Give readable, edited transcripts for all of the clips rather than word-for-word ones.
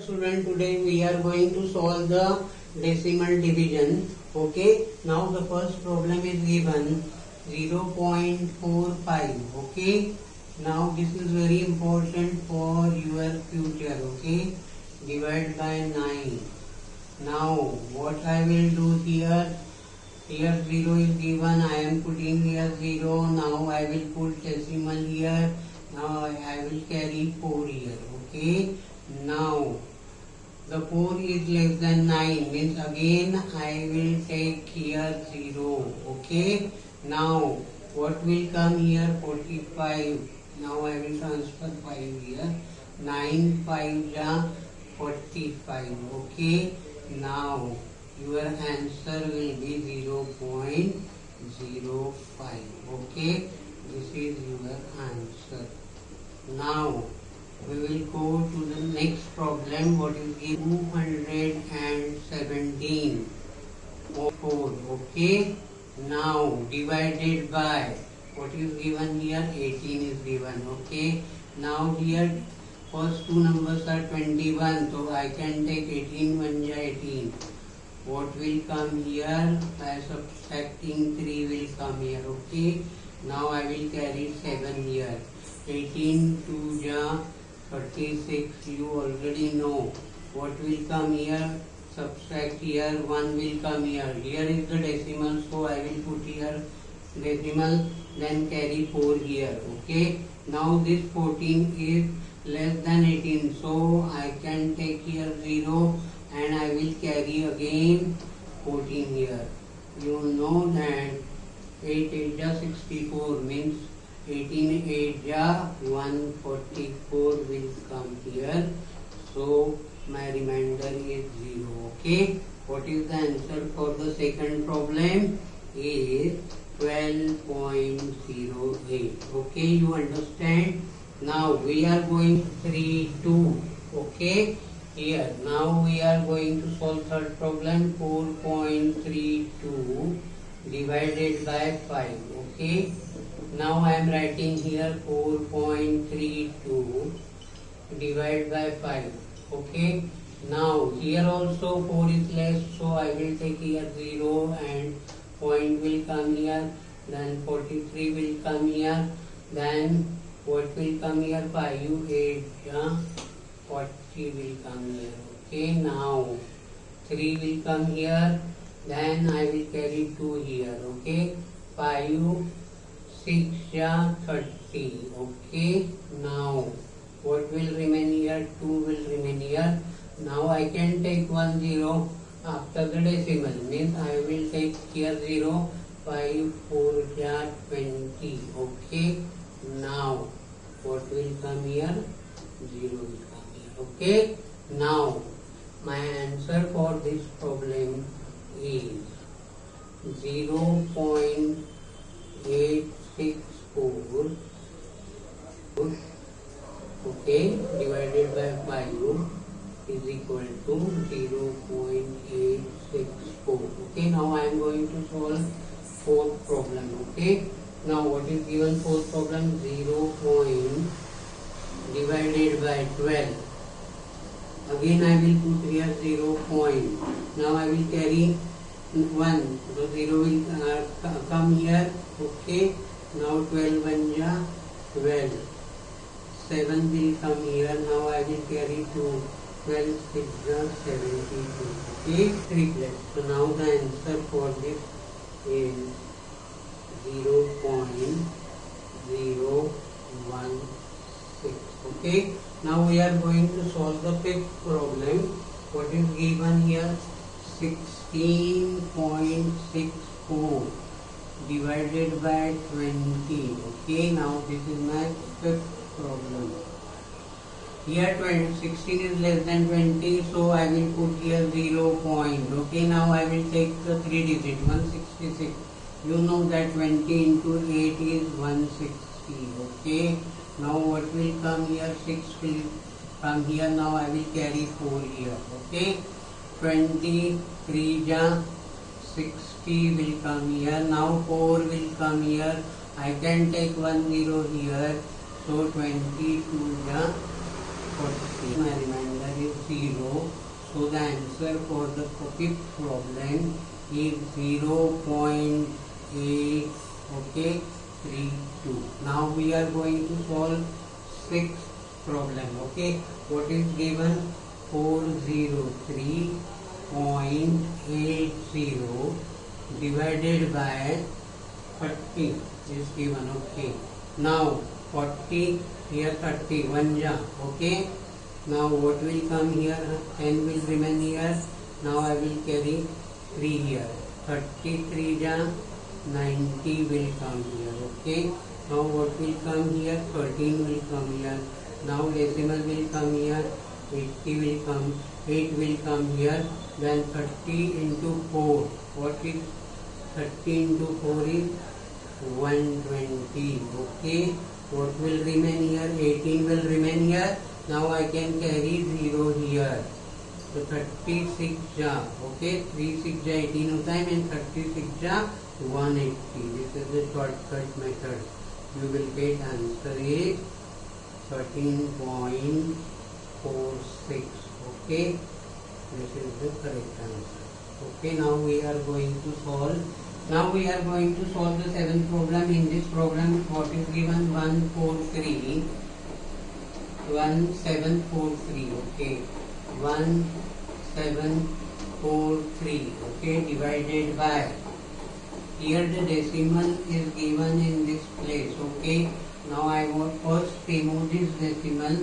student, today we are going to solve the decimal division. Okay, now the first problem is given 0.45. Okay, now this is very important for your future. Okay, divide by 9. Now what I will do here, 0 is given, I am putting here 0. Now I will put decimal here. Now I will carry 4 here. Okay, now the 4 is less than 9, means again I will take here 0. Okay, now what will come here, 45. Now I will transfer 5 here. 9 5 ja 45. Okay, now your answer will be 0.05. Okay, this is your answer. Now we will go to the next problem. What is 217 4. Okay, now divided by, what is given here, 18 is given. Okay, now here first two numbers are 21, so I can take 18 1 ja 18. What will come here, by subtracting 3 will come here. Okay, now I will carry 7 here. 18 2 ja 36, you already know. What will come here, subtract here, 1 will come here. Here is the decimal, so I will put here decimal, then carry 4 here. Okay, now this 14 is less than 18, so I can take here 0 and I will carry again 14 here. You know that 8 8 ja 64, means 18 8 ja 144 will come here. So my remainder is 0. Okay, what is the answer for the second problem? Is 12.08. Okay, you understand? Now we are going 3 2. Okay, here now we are going to solve third problem. 4.32 divided by 5. Okay, now I am writing here 4.32 divided by 5. Okay, now here also 4 is less, so I will take here 0 and point will come here, then 43 will come here, then what will come here, 5 8 ja 40 will come here. Okay, now 3 will come here, then I will carry 2 here. Okay, 5 6 ja 30. Okay, now what will remain here, 2 will remain here. Now I can take 1 0 after the decimal, means I will take here 0. 5 4 ja 20. Okay, now what will come here, 0 will come here. Okay, now my answer for this problem is 0.864. Okay, divided by 5 is equal to 0.864. Okay, now I am going to solve fourth problem. Okay, now what is given fourth problem, 0 point divided by 12. Again I will put here 0 point. Now I will carry 1, so 0 will come here. Okay, now 12 1 ja 12. 7 will come here. Now I will carry 2. 12 6 ja 72. Okay, 3 left. So now the answer for this is 0.016. Okay, now we are going to solve the fifth problem. What is given here, 16.64 divided by 20. Okay, now this is my fifth problem. Here 16 is less than 20, so I will put here 0 point. Okay, now I will take the 3 digit, 166. You know that 20 into 8 is 160. Okay, now what will come here, 6 will come here. Now I will carry 4 here. Okay, 23 ja 60 will come here. Now 4 will come here. I can take 1 0 here. So 22 ja 40. My remainder is 0. So the answer for the fifth problem is 0.8, okay, 32. Now we are going to solve sixth problem. Okay, what is given? 403.80 divided by 30 is given. Okay, now 40 here, 30 1 ja. Okay, now what will come here? 10 will remain here. Now I will carry 3 here. 33 ja 90 will come here. Okay, now what will come here? 13 will come here. Now decimal will come here. 80 will come. 8 will come here. Then 30 into 4. What is 30 into 4 is 120. Okay, what will remain here? 18 will remain here. Now I can carry 0 here. So 36 ja, okay, 3 6 ja 18 होता है, and 36 ja 180. This is the shortcut method. You will get answer is 13.46. Okay, this is the correct answer. Okay, now we are going to solve. Now we are going to solve the seventh problem. In this problem, what is given? 1743. Okay, 1743. Okay, divided by. Here the decimal is given in this place. Okay, now I will first remove this decimal.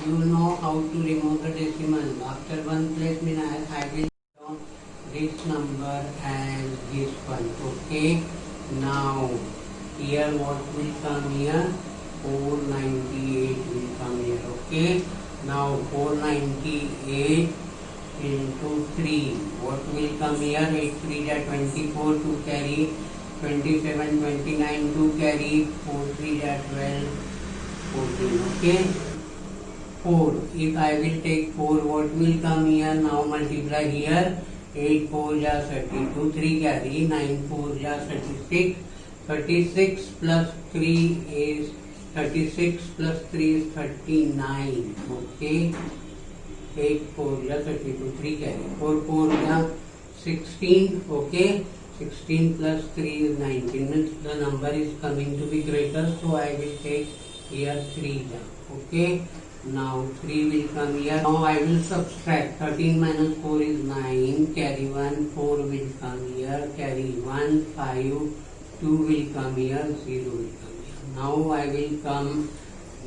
You know how to remove the decimal. After one place, I will count this number as this one. Okay, now here what will come here? 498 will come here. Okay, now 498 into 3. What will come here? 8 3 ja 24 to carry. 27 29 to carry. 4 3 ja 12 14. Okay, 4. If I will take 4, what will come here? Now multiply here. 8 4 ja 32. 3 carry. 9 4 ja 36. 36 plus 3 is 36 plus 3 is 39. Okay, 8 4 ja 32. 3 carry. 4 4 ja 16. Okay, 16 plus 3 is 19. Means the number is coming to be greater. So I will take here 3 ja. Okay, now 3 will come here. Now I will subtract. 13 minus 4 is 9. Carry 1. 4 will come here. Carry 1. 5. 2 will come here. 0 will come here. Now I will come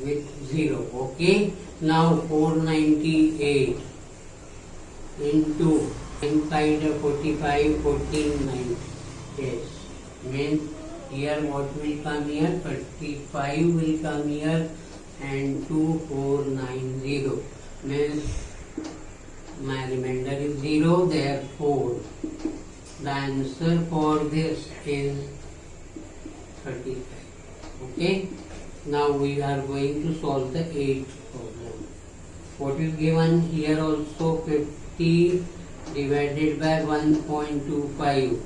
with 0. Okay, now 498 into inside 45 14 9. Yes, means here what will come here? 35 will come here and 2490. Means my remainder is 0. Therefore the answer for this is 35. Okay, now we are going to solve the 8th problem. What is given here? Also 50 divided by 1.25.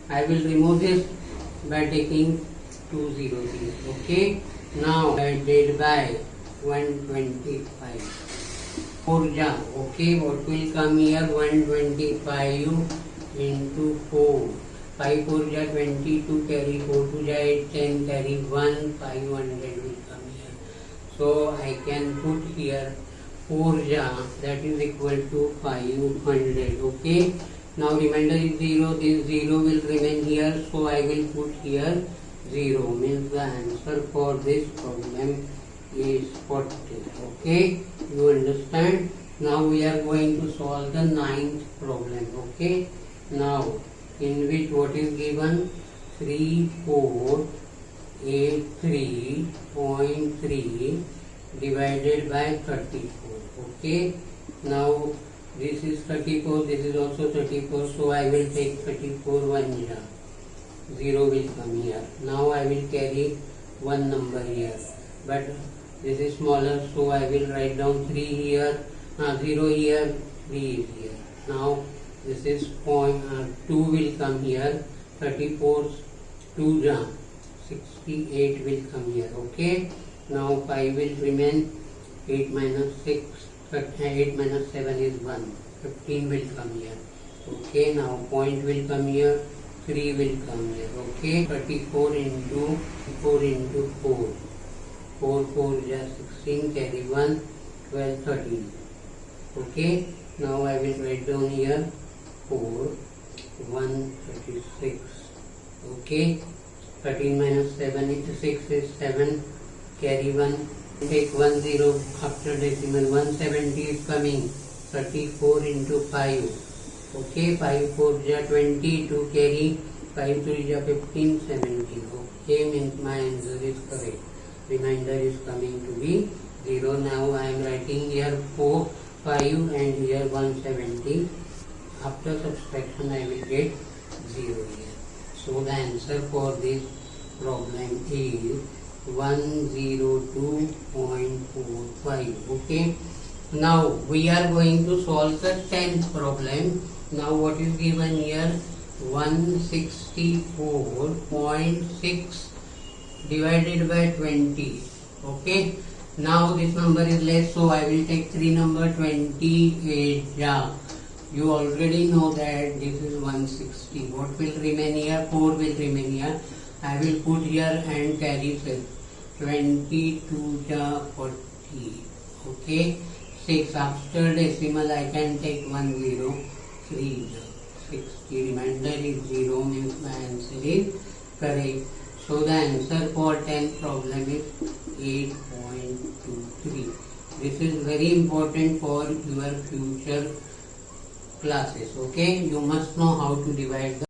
I will remove this by taking 2 zeros here. Okay, now divided by 125. 4 ja. Okay, what will come here? 125 into 4. 5 4 ja 22, carry 4 2 ja 8, 10 carry 1, 500 will come here. So I can put here 4 ja, that is equal to 500. Okay, now remainder is 0. This 0 will remain here. So I will put here 0. Means the answer for this problem is 40. Okay, you understand? Now we are going to solve the 9th problem. Okay, now in which what is given? 3483.3 divided by 34. Okay, now this is 34, this is also 34. So I will take 34 1 ja. 0 will come here. Now I will carry one number here, but this is smaller, so I will write down 3 here, 0 here, 3 is here. Now this is 2 will come here. 34 2 ja 68 will come here. Okay, now 5 will remain. 8 minus 6 8 minus 7 is 1. 15 will come here. Okay, now point will come here. 3 will come here. Okay, 34 into 4 into 4. 4 4 is 16, carry 1, 12, 13. Okay, now I will write down here 4, 136. Okay, 13 minus 7 into 6 is 7, carry 1, take 1 0 after decimal, 170 is coming, 34 into 5. Okay, 5 4 is 20, to carry, 5 3 is 15, 17. Okay, means my answer is correct. Remainder is coming to be 0. Now I am writing here 4, 5 and here 170. After subtraction I will get 0 here. So the answer for this problem is 102.45. Okay. Now we are going to solve the 10th problem. Now what is given here? 164.6 divided by 20. Okay. Now this number is less, so I will take 3 number 28. Yeah. You already know that this is 160. What will remain here? 4 will remain here. I will put here and carry 6. 22 40. Okay. 6 after decimal I can take 1 0. 3 60. Remainder is 0, means my answer is correct. So the answer for 10th problem is 8.23. This is very important for your future classes. Okay, you must know how to divide the